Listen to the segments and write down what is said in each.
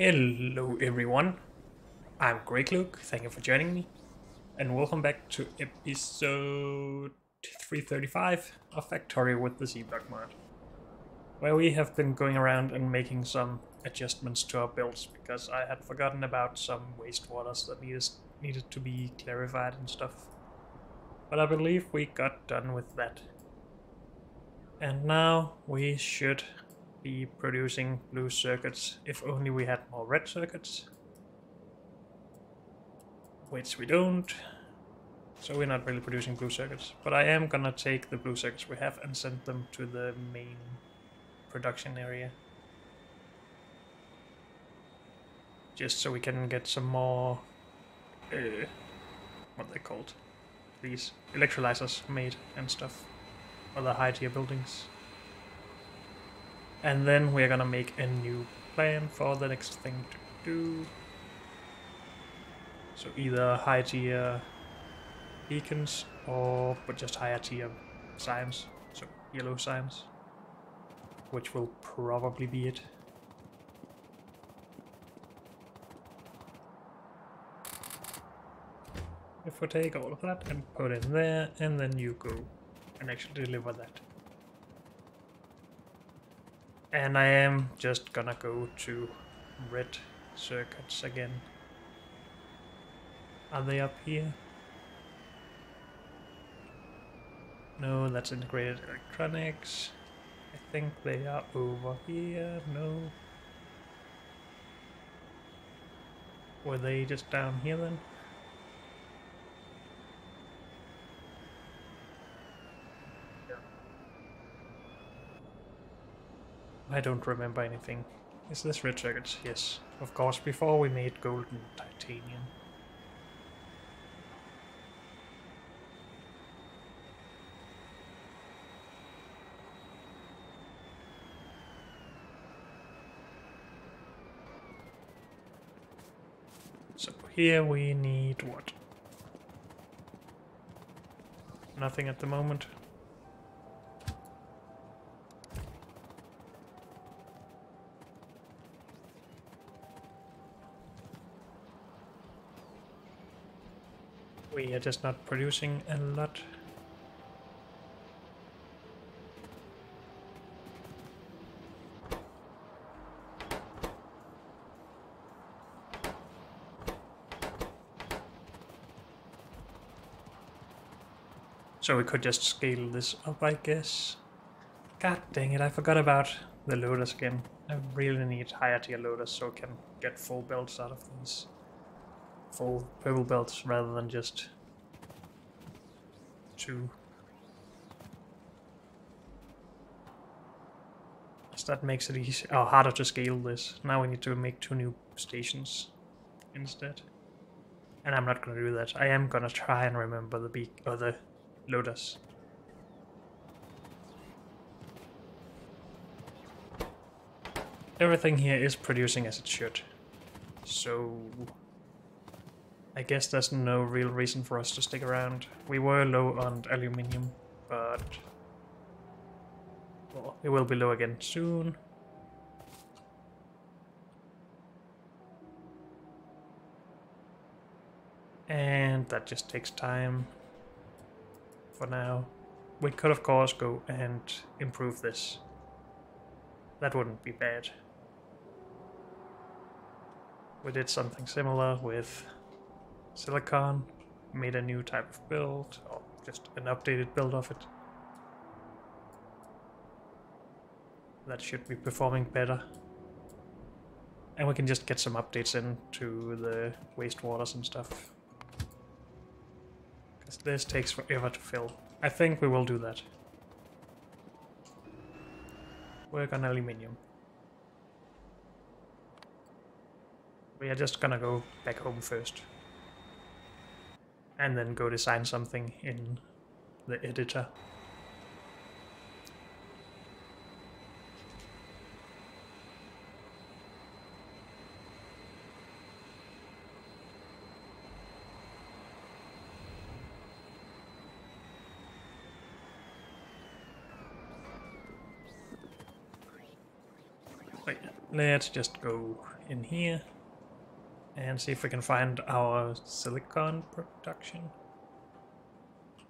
Hello everyone, I'm Greg Luke, thank you for joining me, and welcome back to episode 335 of Factorio with the Seabug mod, where we have been going around and making some adjustments to our builds, because I had forgotten about some wastewaters that needed to be clarified and stuff. But I believe we got done with that. And now we should be producing blue circuits, if only we had more red circuits. Which we don't, so we're not really producing blue circuits. But I am gonna take the blue circuits we have and send them to the main production area. Just so we can get some more, what are they called? These electrolyzers made and stuff. Other high tier buildings. And then we're gonna make a new plan for the next thing to do. So either high tier beacons or but just higher tier signs, so yellow signs, which will probably be it. If we take all of that and put in there, and then you go and actually deliver that. And I am just gonna go to red circuits again. Are they up here? No, that's integrated electronics. I think they are over here. No. Were they just down here then? I don't remember anything. Is this red circuits? Yes. Of course, before we made gold and titanium. So here we need what? Nothing at the moment. We are just not producing a lot. So we could just scale this up, I guess. God dang it, I forgot about the loaders again. I really need higher tier loaders so I can get full belts out of these. Full purple belts rather than just two. So that makes it easy, harder to scale this. Now we need to make 2 new stations instead. And I'm not gonna do that. I am gonna try and remember the loaders. Everything here is producing as it should. So I guess there's no real reason for us to stick around. We were low on aluminium, but well, it will be low again soon. And that just takes time for now. We could of course go and improve this. That wouldn't be bad. We did something similar with silicon, made a new type of build, or just an updated build of it. That should be performing better. And we can just get some updates into the wastewaters and stuff. Because this takes forever to fill. I think we will do that. Work on aluminium. We are just gonna go back home first. And then go design something in the editor. Let's just go in here and see if we can find our silicon production.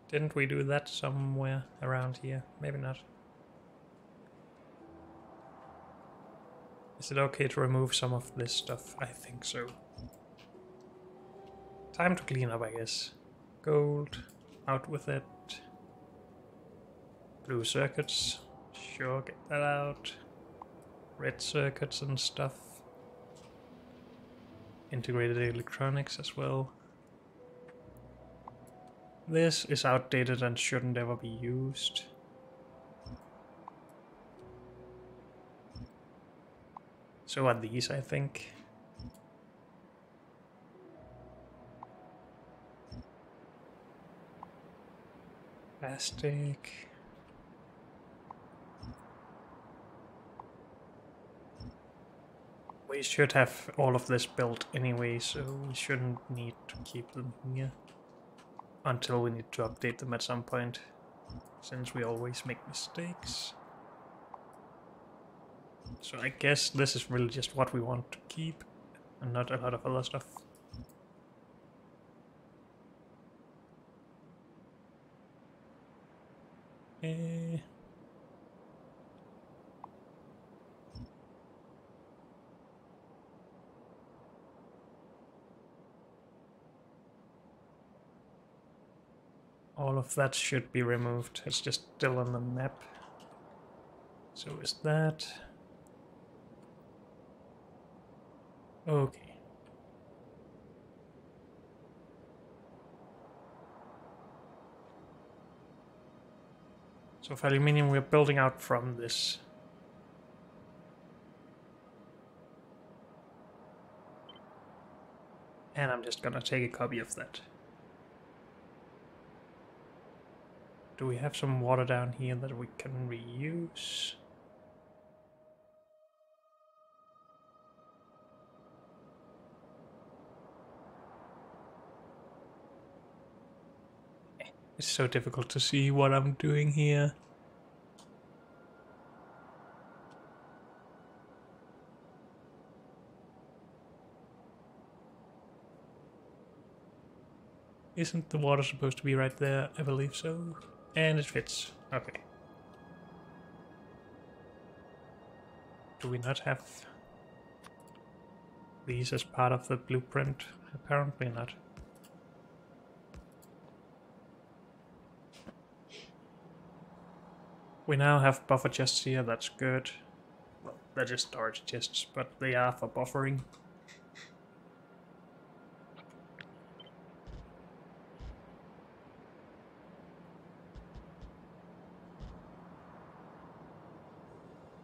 Didn't we do that somewhere around here? Maybe not. Is it okay to remove some of this stuff? I think so. Time to clean up, I guess. Gold, out with it. Blue circuits, sure, get that out. Red circuits and stuff. Integrated electronics as well. This is outdated and shouldn't ever be used. So are these, I think. Plastic. We should have all of this built anyway, so we shouldn't need to keep them here. Until we need to update them at some point, since we always make mistakes. So I guess this is really just what we want to keep, and not a lot of other stuff. All of that should be removed. It's just still on the map. So is that. Okay. So for aluminium, we're building out from this. And I'm just gonna take a copy of that. Do we have some water down here that we can reuse? It's so difficult to see what I'm doing here. Isn't the water supposed to be right there? I believe so. And it fits. Okay. Do we not have these as part of the blueprint? Apparently not. We now have buffer chests here, that's good. Well, they're just storage chests, but they are for buffering.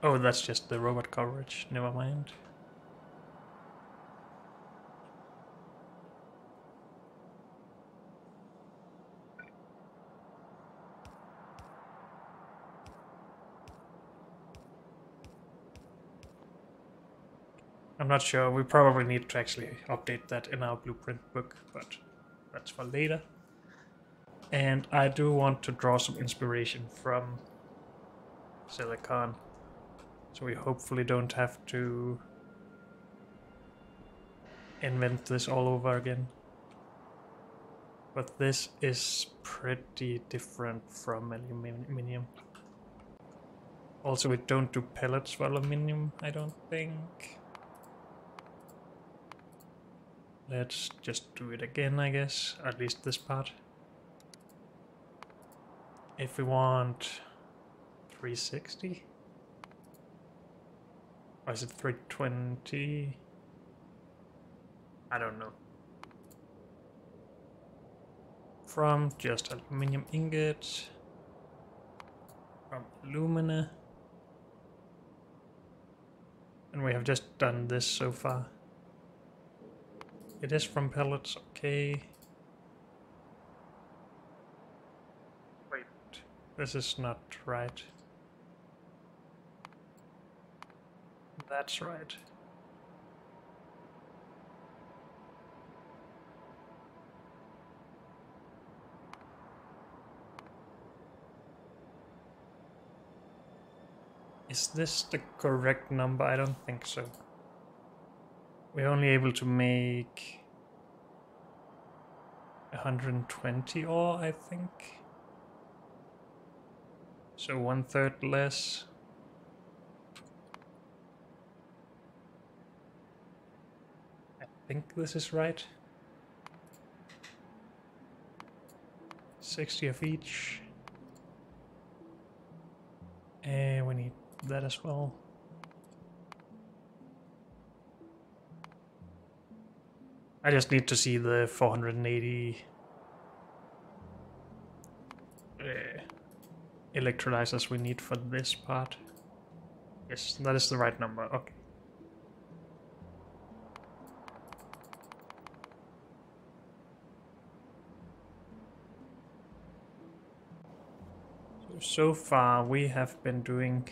Oh, that's just the robot coverage, never mind. I'm not sure, we probably need to actually update that in our blueprint book, but that's for later. And I do want to draw some inspiration from silicon, so we hopefully don't have to invent this all over again. But this is pretty different from aluminium. Also, we don't do pellets for aluminium, I don't think. Let's just do it again, I guess, at least this part. If we want 360, or is it 320? I don't know. From just aluminium ingots, from alumina, and we have just done this so far. It is from pellets, okay. Wait, this is not right. That's right. Is this the correct number? I don't think so. We're only able to make 120 ore, I think. So 1/3 less. I think this is right. 60 of each. And we need that as well. I just need to see the 480 electrolyzers we need for this part. Yes, that is the right number. Okay. So far we have been doing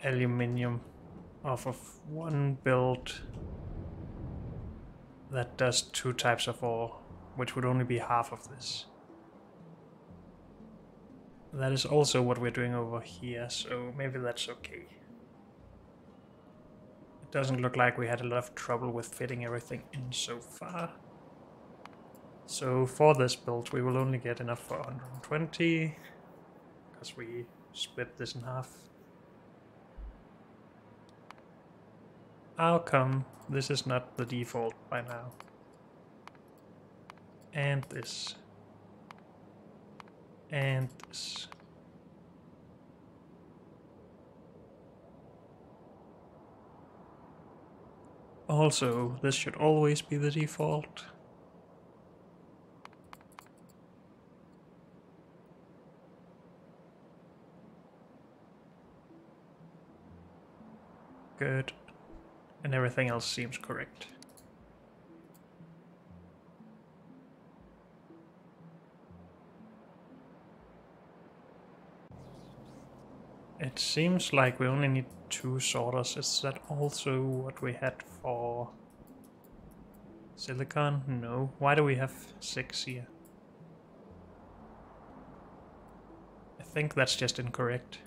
aluminium off of one build that does 2 types of ore, which would only be half of this. That is also what we're doing over here, so maybe that's okay. It doesn't look like we had a lot of trouble with fitting everything in so far. So for this build we will only get enough for 120, because we split this in half. How come this is not the default by now? And this. And this. Also, this should always be the default. Good. And everything else seems correct. It seems like we only need 2 sorters. Is that also what we had for silicon? No. Why do we have 6 here? I think that's just incorrect.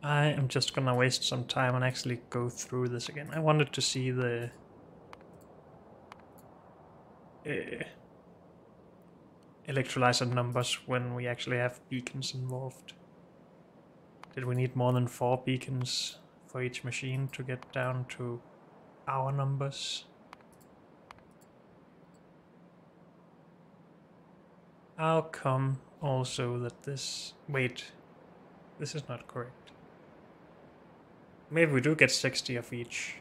I am just gonna waste some time and actually go through this again. I wanted to see the electrolyzer numbers when we actually have beacons involved. Did we need more than 4 beacons for each machine to get down to our numbers? How come also that this... Wait, this is not correct. Maybe we do get 60 of each.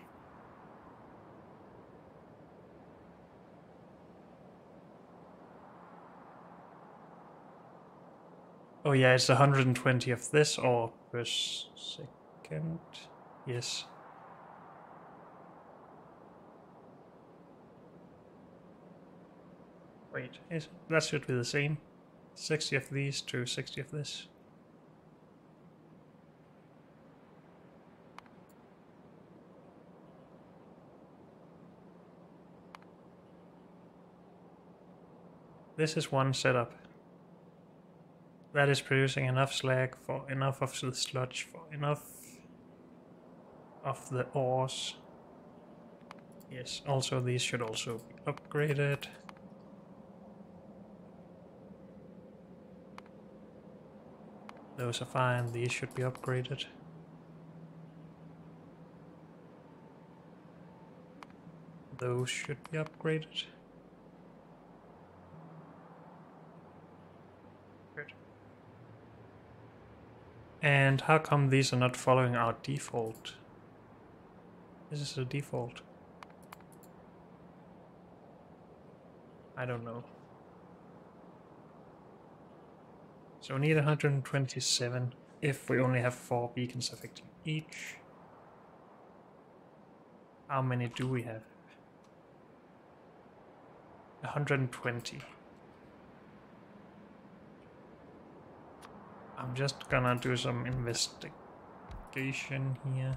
Oh yeah, it's 120 of this ore per second. Yes. Wait, that should be the same. 60 of these to 60 of this. This is one setup. That is producing enough slag for enough of the sludge, for enough of the ores. Yes, also these should also be upgraded. Those are fine, these should be upgraded. Those should be upgraded. Good. And how come these are not following our default? This is the default. I don't know. So we need 127 if we only have 4 beacons affecting each. How many do we have? 120. I'm just gonna do some investigation here.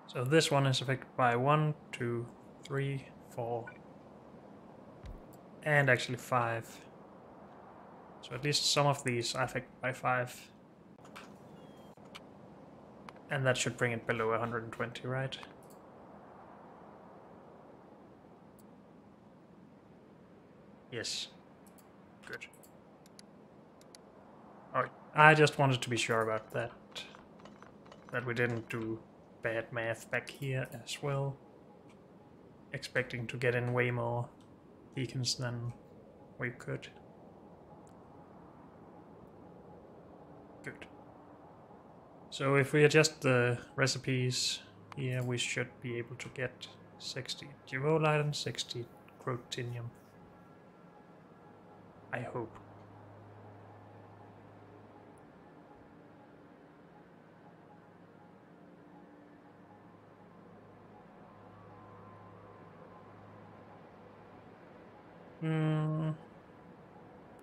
So this one is affected by 1, 2, 3, 4, and actually 5. So at least some of these are affected by 5. And that should bring it below 120, right? Yes. Good. Alright, I just wanted to be sure about that. That we didn't do bad math back here as well. Expecting to get in way more beacons than we could. Good. So if we adjust the recipes here, we should be able to get 60 duolite and 60 crotinium. I hope.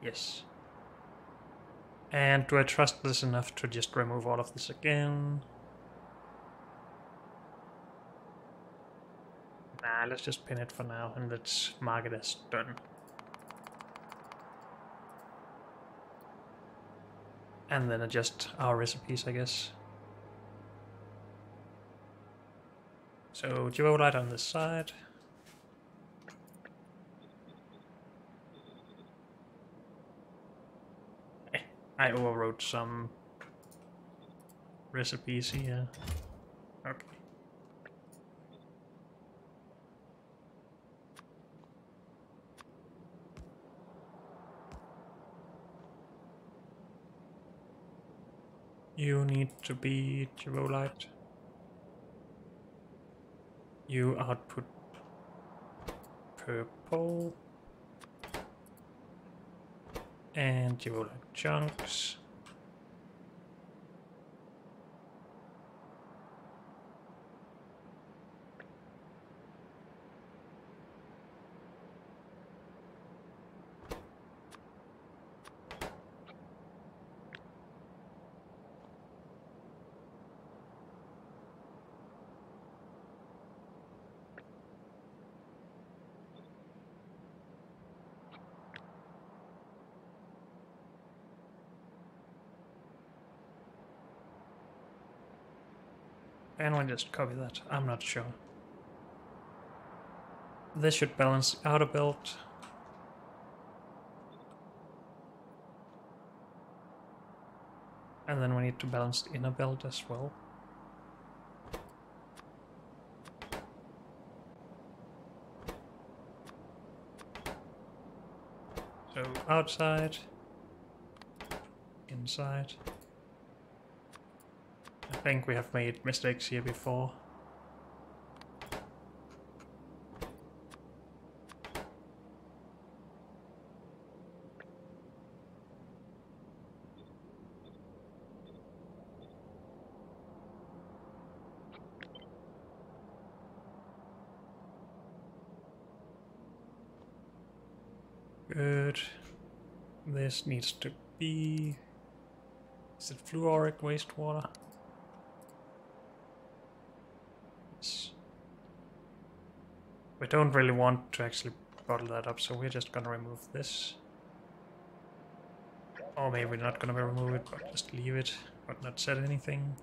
Yes. And do I trust this enough to just remove all of this again? Nah, let's just pin it for now and let's mark it as done. And then adjust our recipes, I guess. So duolite on this side. I overwrote some recipes here. Okay. You need to be duolite. You output purple. And duolite chunks. And we just copy that. I'm not sure. This should balance the outer belt. And then we need to balance the inner belt as well. So outside, inside. I think we have made mistakes here before. Good. This needs to be... Is it fluoric wastewater? Yes. We don't really want to actually bottle that up, so we're just gonna remove this. Or maybe we're not gonna remove it, but just leave it, but not set anything.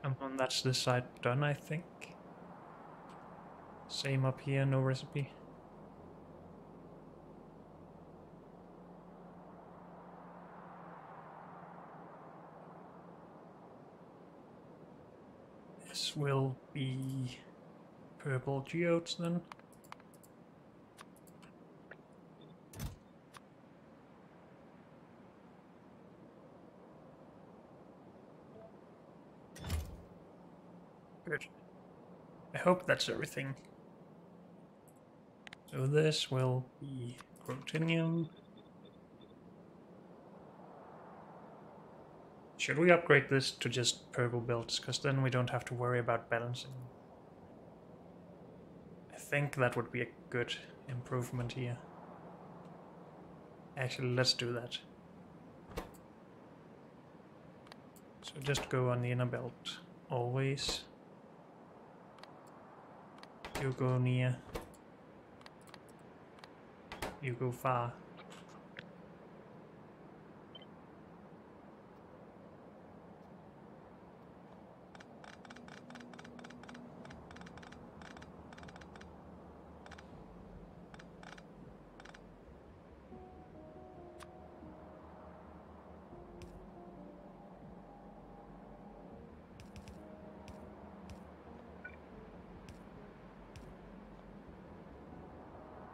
And that's this side done, I think. Same up here, no recipe. This will be purple geodes then. Good. I hope that's everything. So this will be crotinium. Should we upgrade this to just purple belts? Because then we don't have to worry about balancing. think that would be a good improvement here. Actually, let's do that. So just go on the inner belt, always. You go near. You go far.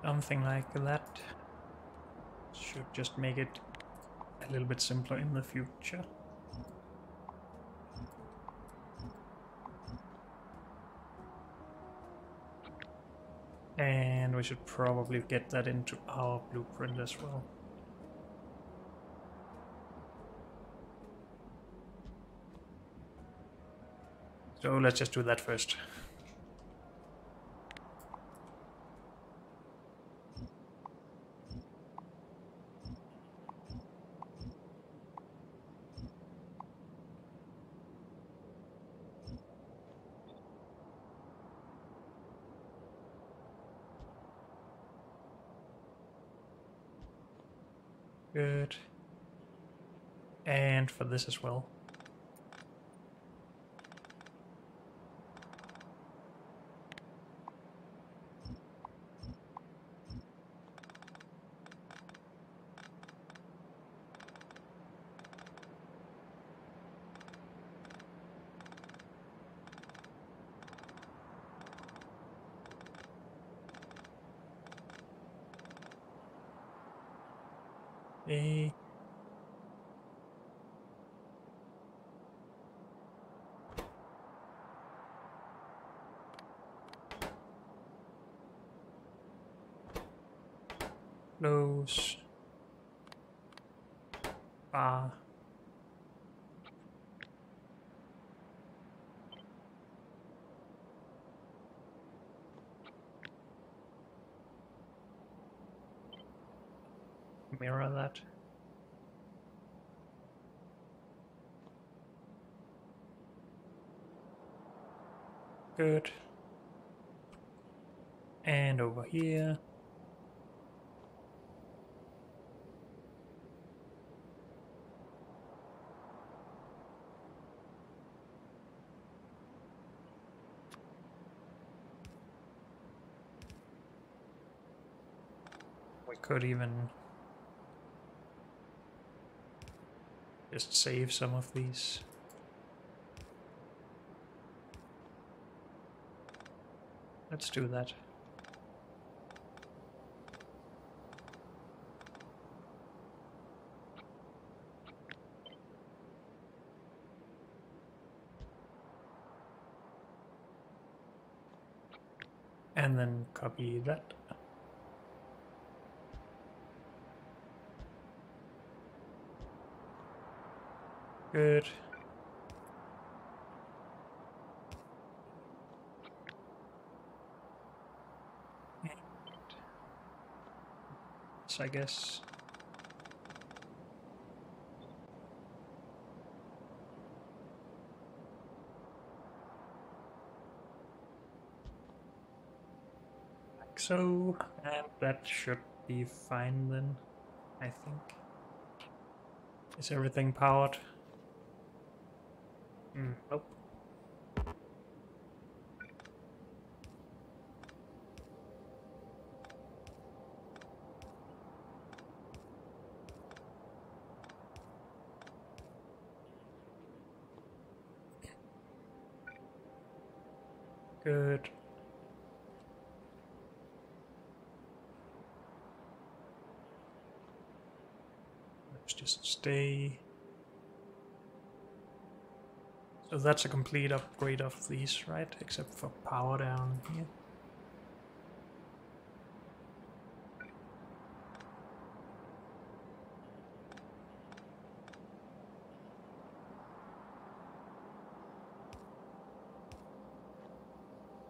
Something like that should just make it a little bit simpler in the future. And we should probably get that into our blueprint as well. So let's just do that first. Good. And for this as well. Okay. Close. Bar. Mirror that. Good. And over here. We could even just save some of these. Let's do that. And then copy that. Good. I guess. Like so, and that should be fine then, I think. Is everything powered? Nope. Good. Let's just stay. So that's a complete upgrade of these, right? Except for power down here.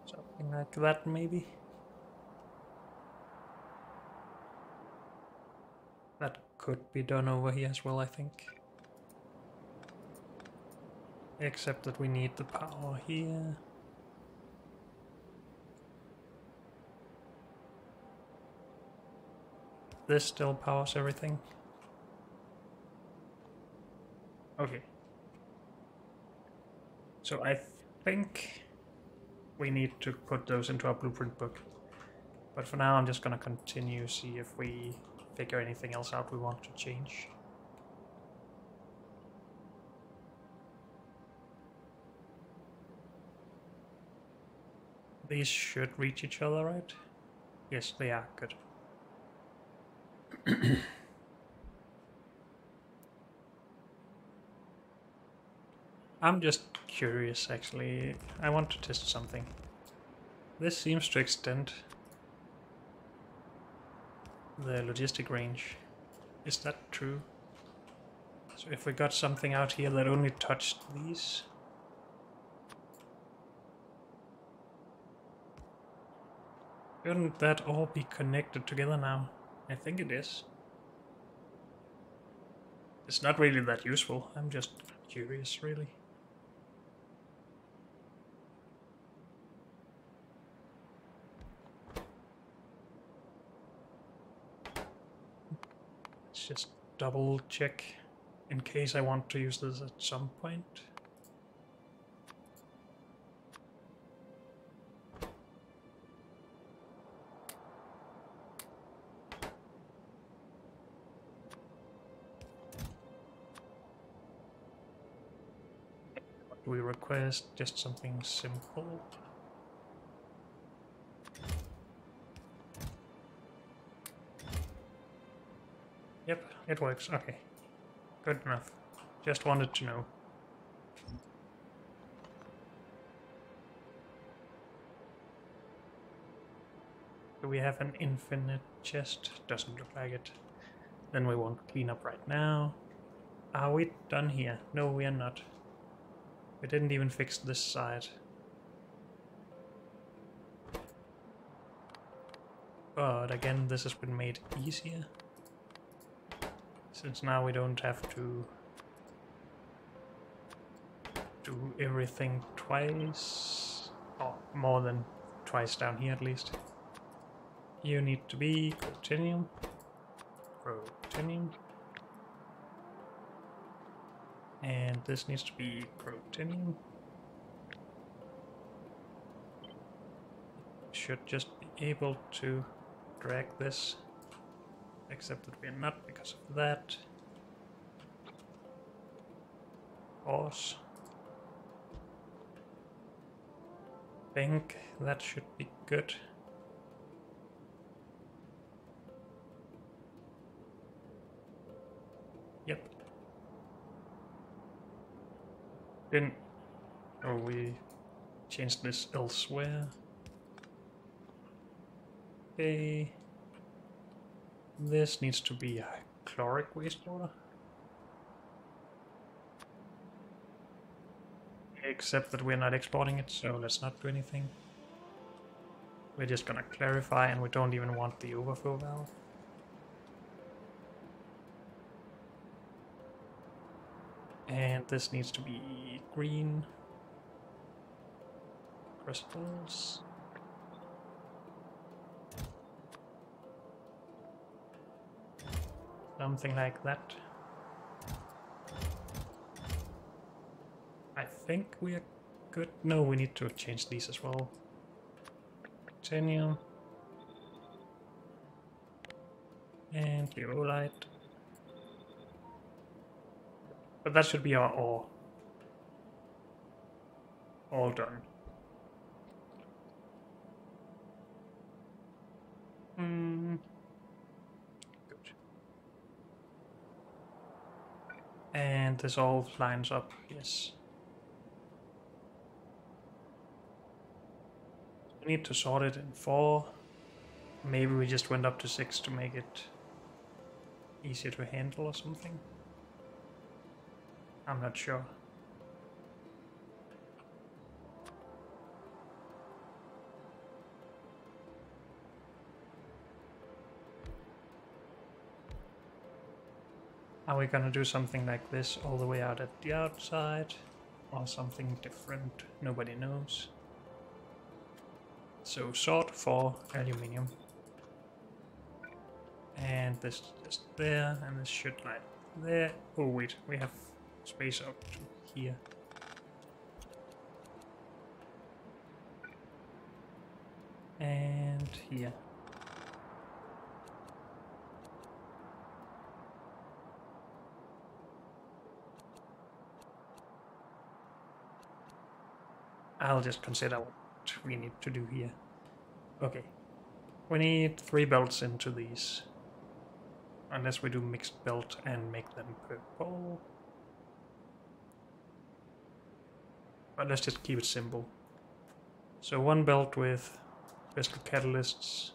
Something like that, maybe. could be done over here as well, I think. Except that we need the power here. This still powers everything. Okay. So I think we need to put those into our blueprint book. But for now I'm just gonna continue, see if we figure anything else out we want to change. These should reach each other, right? Yes, they are. Good. I'm just curious, actually. I want to test something. This seems to extend the logistic range. Is that true? So if we got something out here that only touched these... Shouldn't that all be connected together now? I think it is. It's not really that useful. I'm just curious, really. Let's just double check in case I want to use this at some point. We request just something simple. Yep, it works. Okay. Good enough. Just wanted to know. Do we have an infinite chest? Doesn't look like it. Then we won't clean up right now. Are we done here? No, we are not. We didn't even fix this side. But again, this has been made easier. Since now we don't have to do everything twice. Or more than twice down here at least. You need to be Protinium. Protinium. And this needs to be Protinium. Should just be able to drag this. Except that we're not because of that. Pause. Think that should be good. Yep. Didn't. Oh, we changed this elsewhere. Okay. This needs to be a chloric wastewater. Except that we're not exporting it, so let's not do anything. We're just gonna clarify, and we don't even want the overflow valve. And this needs to be green crystals. Something like that. I think we are good. No, we need to change these as well. Titanium. And Leolite. But that should be our ore. All done. Good. And this all lines up, yes. We need to sort it in 4. Maybe we just went up to 6 to make it easier to handle or something. I'm not sure. Are we gonna do something like this all the way out at the outside? Or something different? Nobody knows. So sword for aluminium. And this just there, and this should lie there. Oh wait, we have space up to here. And here. I'll just consider what we need to do here. Okay. We need 3 belts into these. Unless we do mixed belt and make them purple. But let's just keep it simple. So 1 belt with crystal catalysts.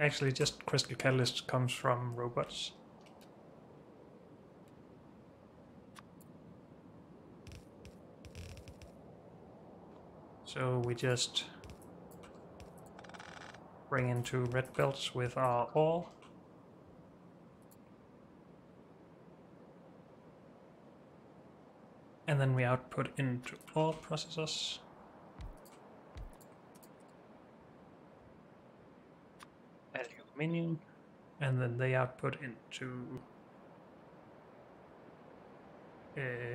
Actually, just crystal catalysts comes from robots. So we just bring in 2 red belts with our ore. And then we output into ore processors. Aluminium. And then they output into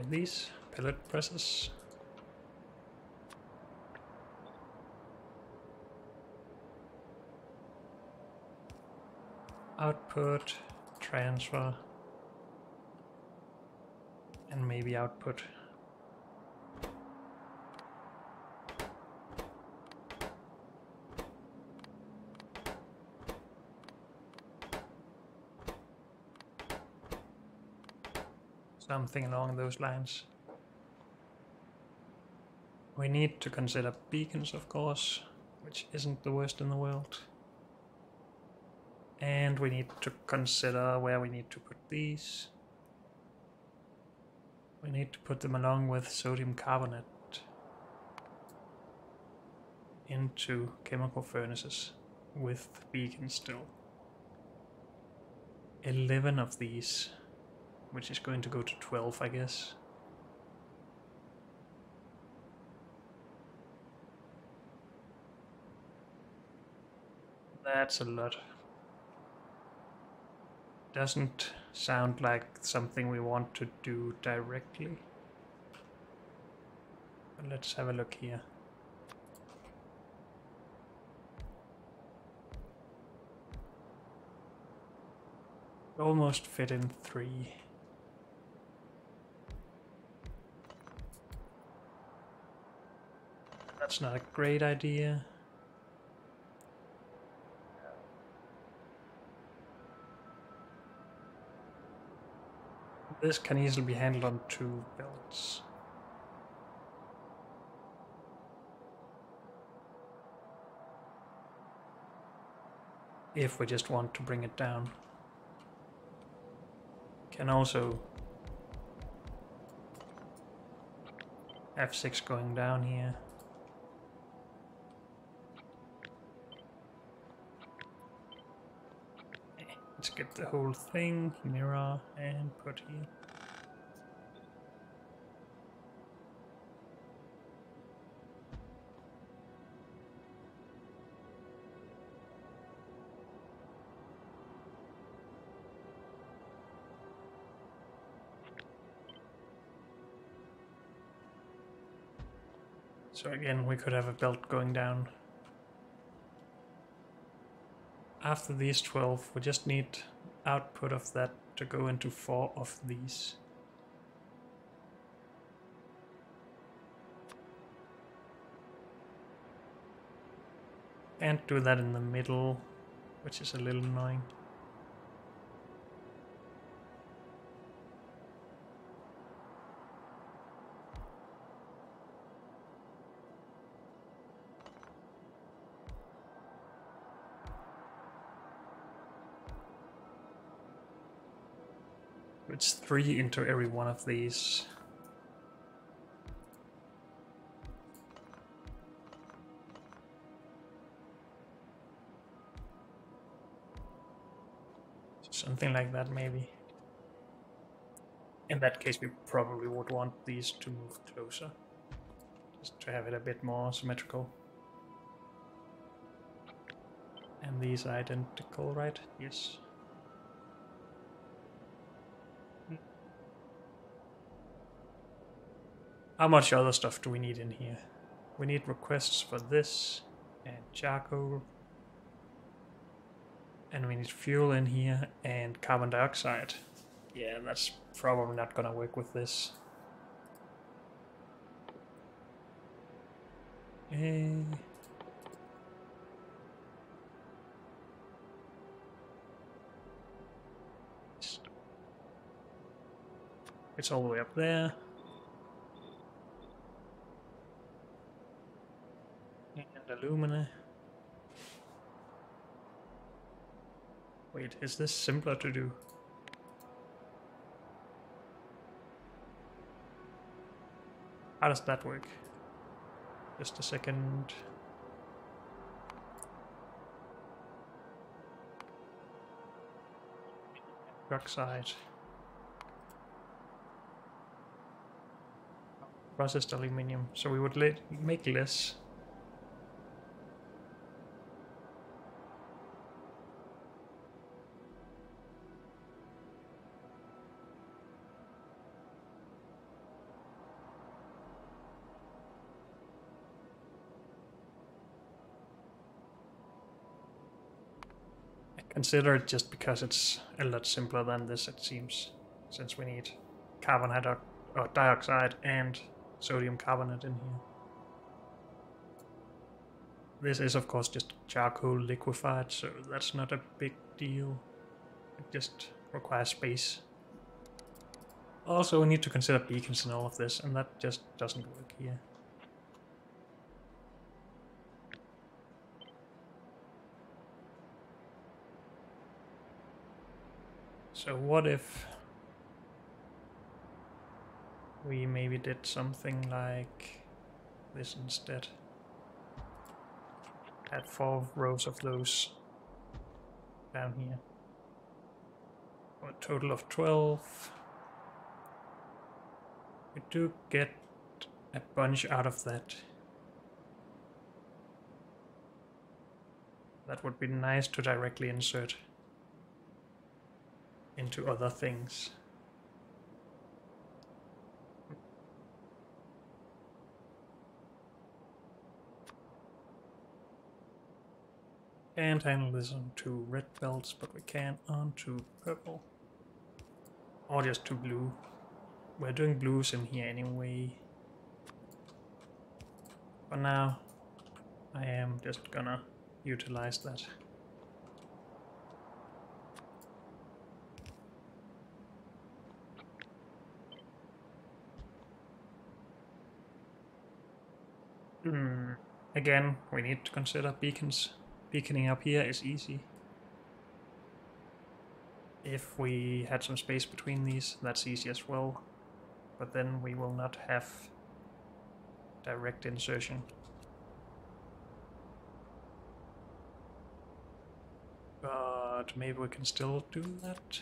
these pellet presses. Output, transfer, and maybe output. Something along those lines. We need to consider beacons, of course, which isn't the worst in the world. And we need to consider where we need to put these. We need to put them along with sodium carbonate into chemical furnaces with beacons still. 11 of these, which is going to go to 12, I guess. That's a lot. Doesn't sound like something we want to do directly. But let's have a look here. Almost fit in 3. That's not a great idea. This can easily be handled on 2 belts. If we just want to bring it down. Can also have 6 going down here. Let's get the whole thing, mirror, and put here. So again, we could have a belt going down. After these 12, we just need output of that to go into 4 of these. Can't do that in the middle, which is a little annoying. It's 3 into every one of these. Something like that, maybe. In that case, we probably would want these to move closer, just to have it a bit more symmetrical. And these are identical, right? Yes. How much other stuff do we need in here? We need requests for this, and charcoal. And we need fuel in here, and carbon dioxide. Yeah, that's probably not gonna work with this. It's all the way up there. And alumina. Wait, is this simpler to do? How does that work? Just a second. Oxide. Processed aluminium. So we would make less. Consider it just because it's a lot simpler than this, it seems, since we need carbon dioxide and sodium carbonate in here. This is of course just charcoal liquefied, so that's not a big deal. It just requires space. Also, we need to consider beacons in all of this, and that just doesn't work here. So what if we maybe did something like this instead? Had 4 rows of those down here. For a total of 12. We do get a bunch out of that. That would be nice to directly insert into other things. Can't handle this onto red belts, but we can onto purple. Or just to blue. We're doing blues in here anyway. For now, I am just gonna utilize that. Again, we need to consider beacons. Beaconing up here is easy. If we had some space between these, that's easy as well. But then we will not have direct insertion. But maybe we can still do that.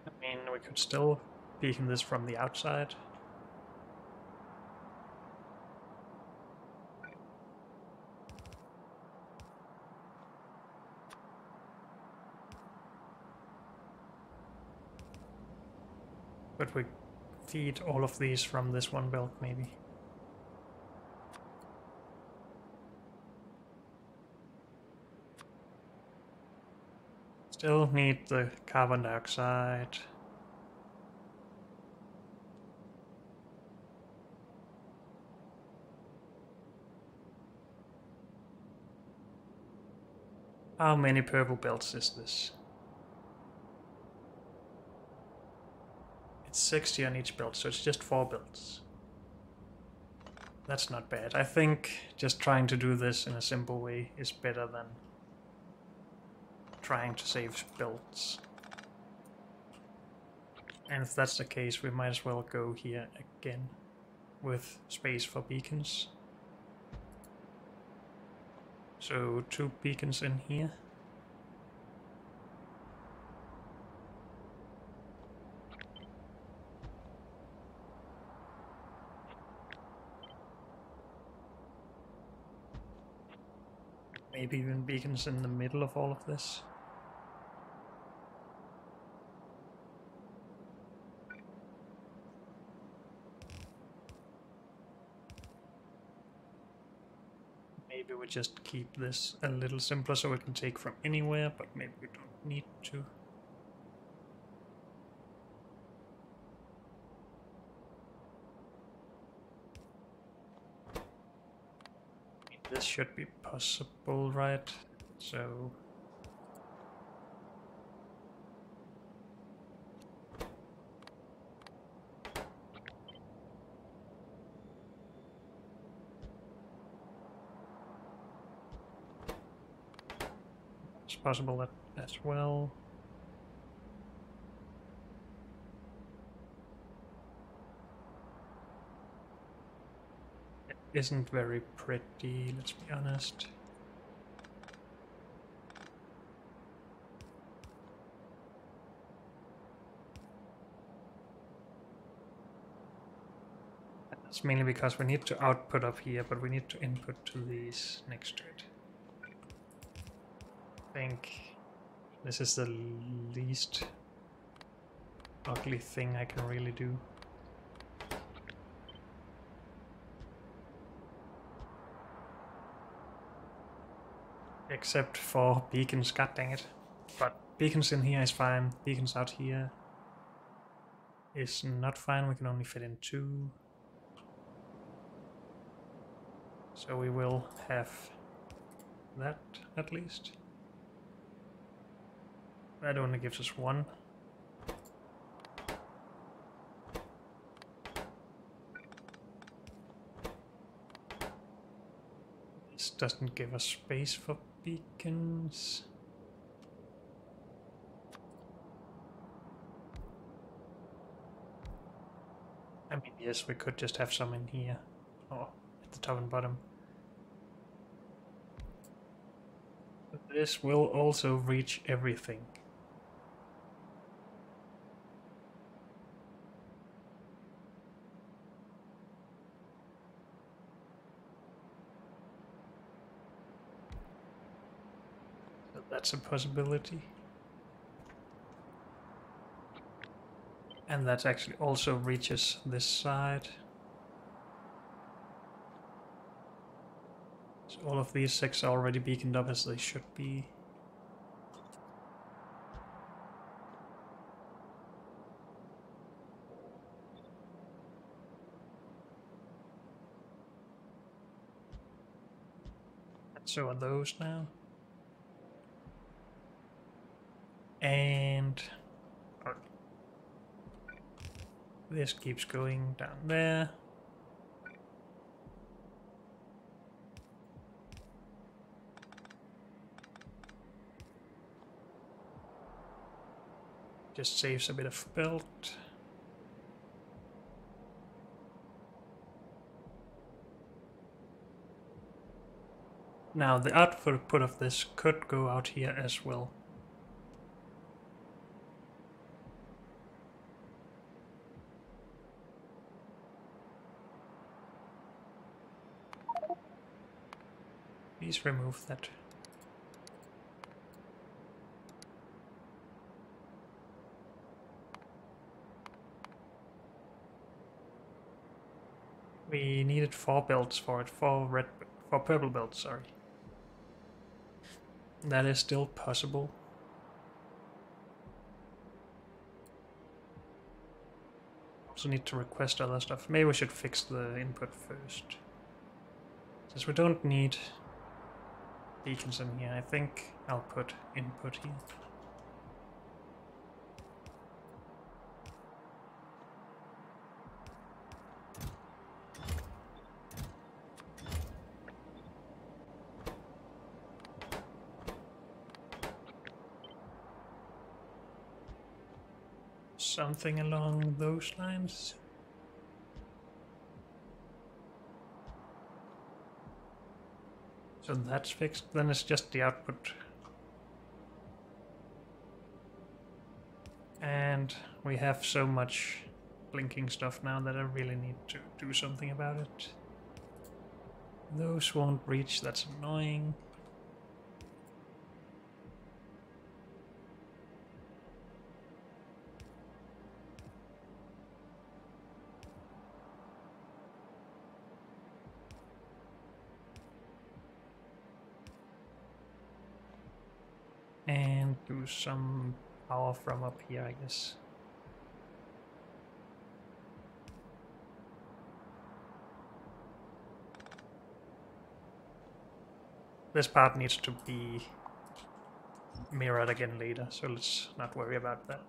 I mean, we could still beacon this from the outside. But we feed all of these from this one belt, maybe. Still need the carbon dioxide. How many purple belts is this? It's 60 on each belt, so it's just 4 belts. That's not bad. I think just trying to do this in a simple way is better than trying to save belts. And if that's the case, we might as well go here again with space for beacons. So 2 beacons in here. Maybe even beacons in the middle of all of this. Maybe we just keep this a little simpler so we can take from anywhere, but maybe we don't need to. This should be possible, right? So it's possible that as well. It isn't very pretty, let's be honest. That's mainly because we need to output up here, but we need to input to these next to it. I think this is the least ugly thing I can really do. Except for beacons, god dang it. But beacons in here is fine, beacons out here is not fine, we can only fit in 2. So we will have that at least. That only gives us 1. This doesn't give us space for beacons. I mean, yes, we could just have some in here, or at the top and bottom. But this will also reach everything. So that's a possibility. And that actually also reaches this side. So all of these 6 are already beaconed up as they should be. And so are those now. And this keeps going down there. Just saves a bit of belt. Now the output of this could go out here as well. Please remove that. We needed 4 belts for it, 4 purple belts, sorry. That is still possible. Also need to request other stuff. Maybe we should fix the input first. Since we don't need beacons in here, I think I'll put input here. Something along those lines. So that's fixed, then it's just the output. And we have so much blinking stuff now that I really need to do something about it. Those won't reach, that's annoying. And do some power from up here, I guess. This part needs to be mirrored again later, so let's not worry about that.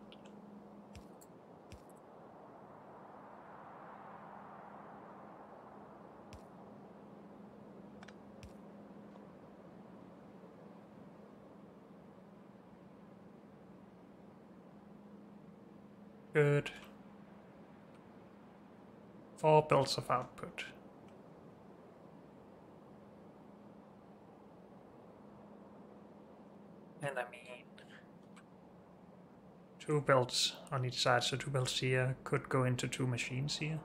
Good. 4 belts of output. And I mean, 2 belts on each side, so 2 belts here could go into 2 machines here.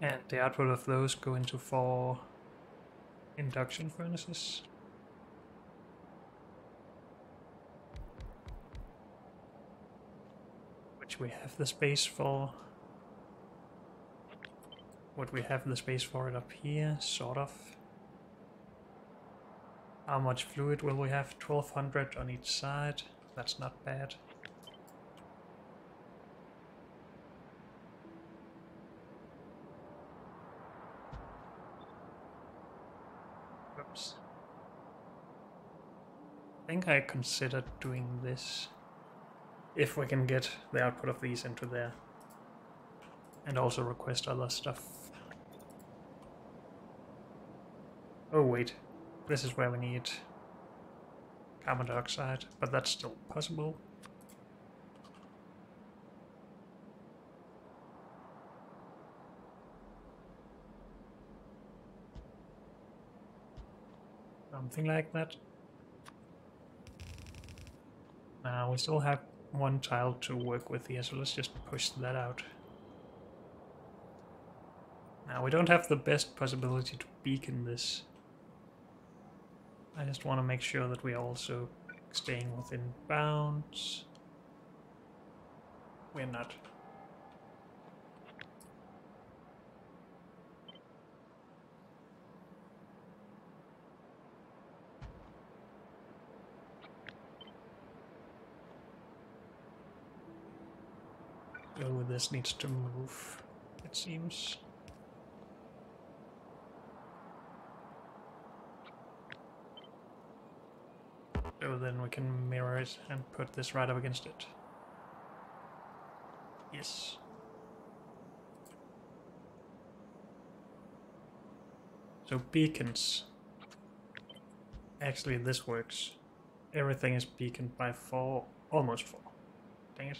And the output of those go into 4 induction furnaces. Which we have the space for. Would we have the space for it up here? Sort of. How much fluid will we have? 1200 on each side. That's not bad. Oops. I think I considered doing this. If we can get the output of these into there. And also request other stuff. Oh wait, this is where we need carbon dioxide, but that's still possible. Something like that. Now we still have 1 tile to work with here, so let's just push that out. Now we don't have the best possibility to beacon this. I just want to make sure that we are also staying within bounds. We're not. Oh, this needs to move, it seems. So then we can mirror it and put this right up against it. Yes. So beacons. Actually, this works. Everything is beaconed by 4, almost 4. Dang it.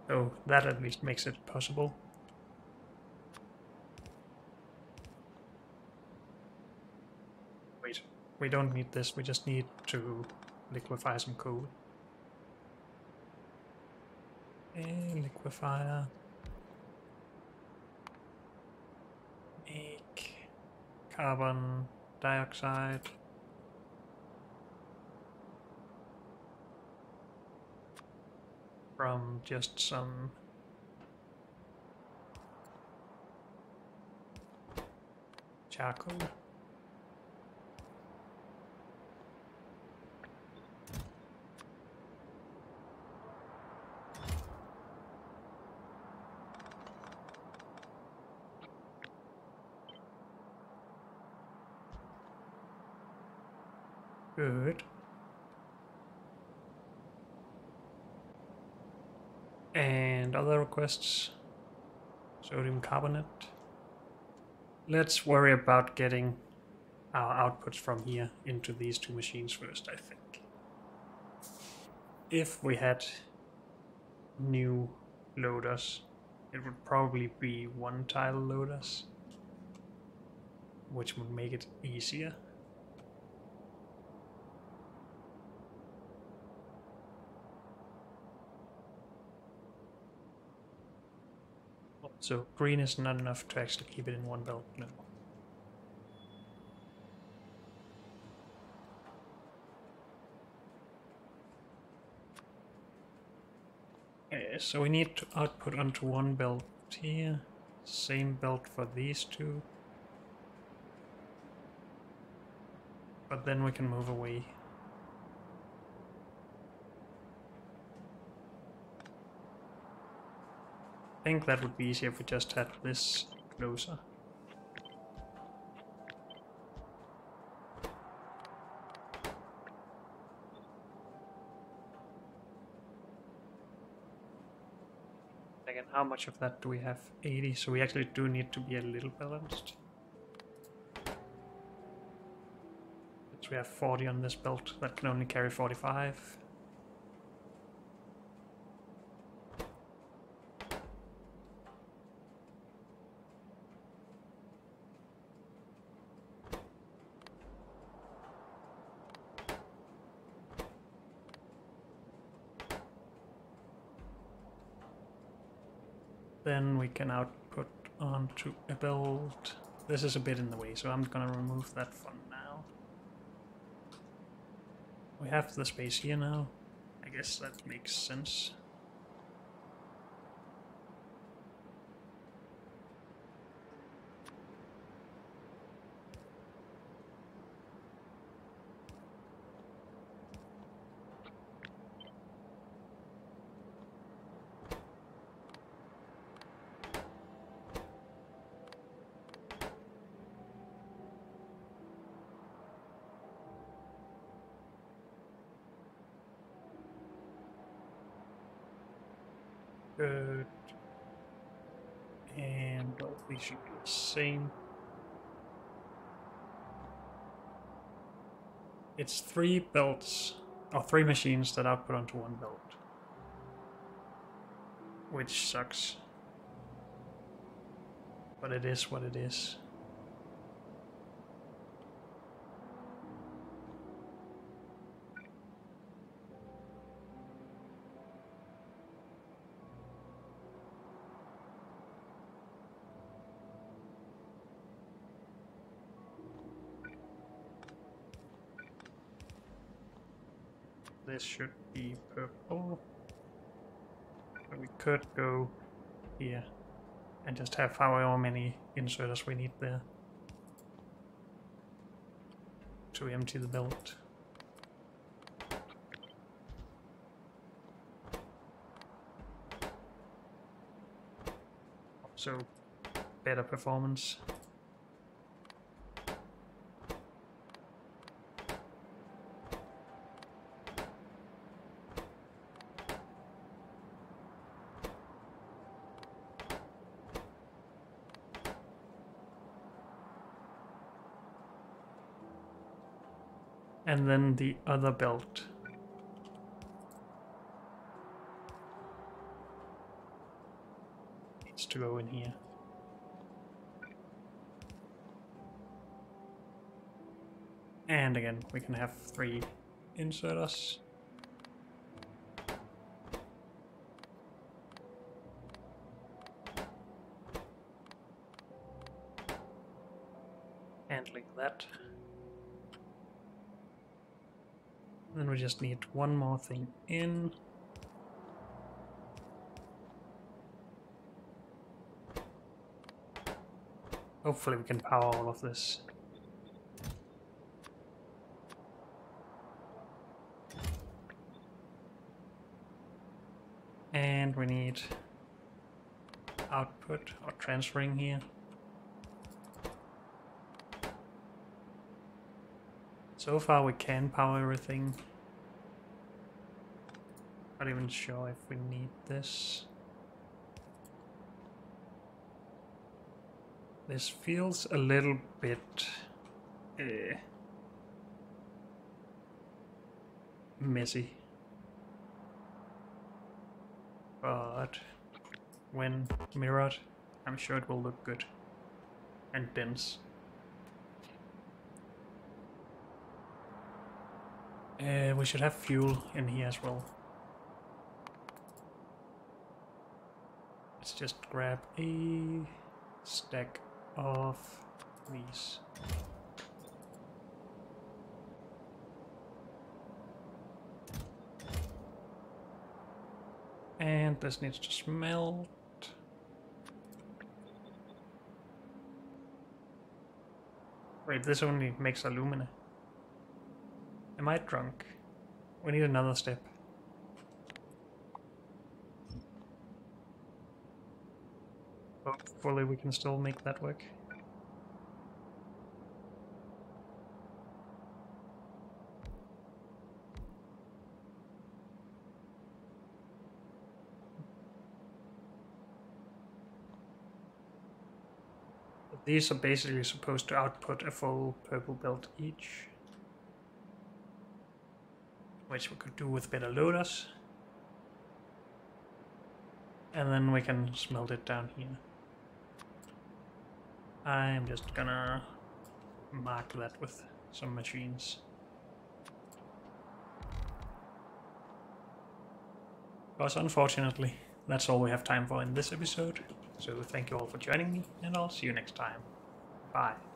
So that at least makes it possible. Wait, we don't need this, we just need to liquefy some coal. And liquefier. Make carbon dioxide. From just some charcoal. Good. And other requests? Sodium carbonate. Let's worry about getting our outputs from here into these two machines first, I think. If we had new loaders, it would probably be one tile loaders, which would make it easier. So green is not enough to actually keep it in one belt, no. So we need to output onto one belt here, same belt for these two, but then we can move away. I think that would be easier if we just had this closer. Again, how much of that do we have? 80, so we actually do need to be a little balanced. So we have 40 on this belt, that can only carry 45. Then we can output onto a belt. This is a bit in the way, so I'm gonna remove that for now. We have the space here now. I guess that makes sense. Good. And well, these should be the same. It's 3 belts, or 3 machines that output onto one belt. Which sucks. But it is what it is. This should be purple. But we could go here and just have however many inserters we need there to empty the belt. So better performance. And then the other belt. Needs to go in here. And again, we can have 3 inserters. Handling that. Then we just need one more thing in. Hopefully we can power all of this. And we need output or transferring here. So far we can power everything. Not even sure if we need this. This feels a little bit messy. But when mirrored, I'm sure it will look good and dense. We should have fuel in here as well. Let's just grab a stack of these. And this needs to smelt. Wait, this only makes alumina. Am I drunk? We need another step. Hopefully we can still make that work. But these are basically supposed to output a full purple belt each. Which we could do with better loaders. And then we can smelt it down here. I'm just gonna mark that with some machines. Because unfortunately, that's all we have time for in this episode. So thank you all for joining me, and I'll see you next time. Bye.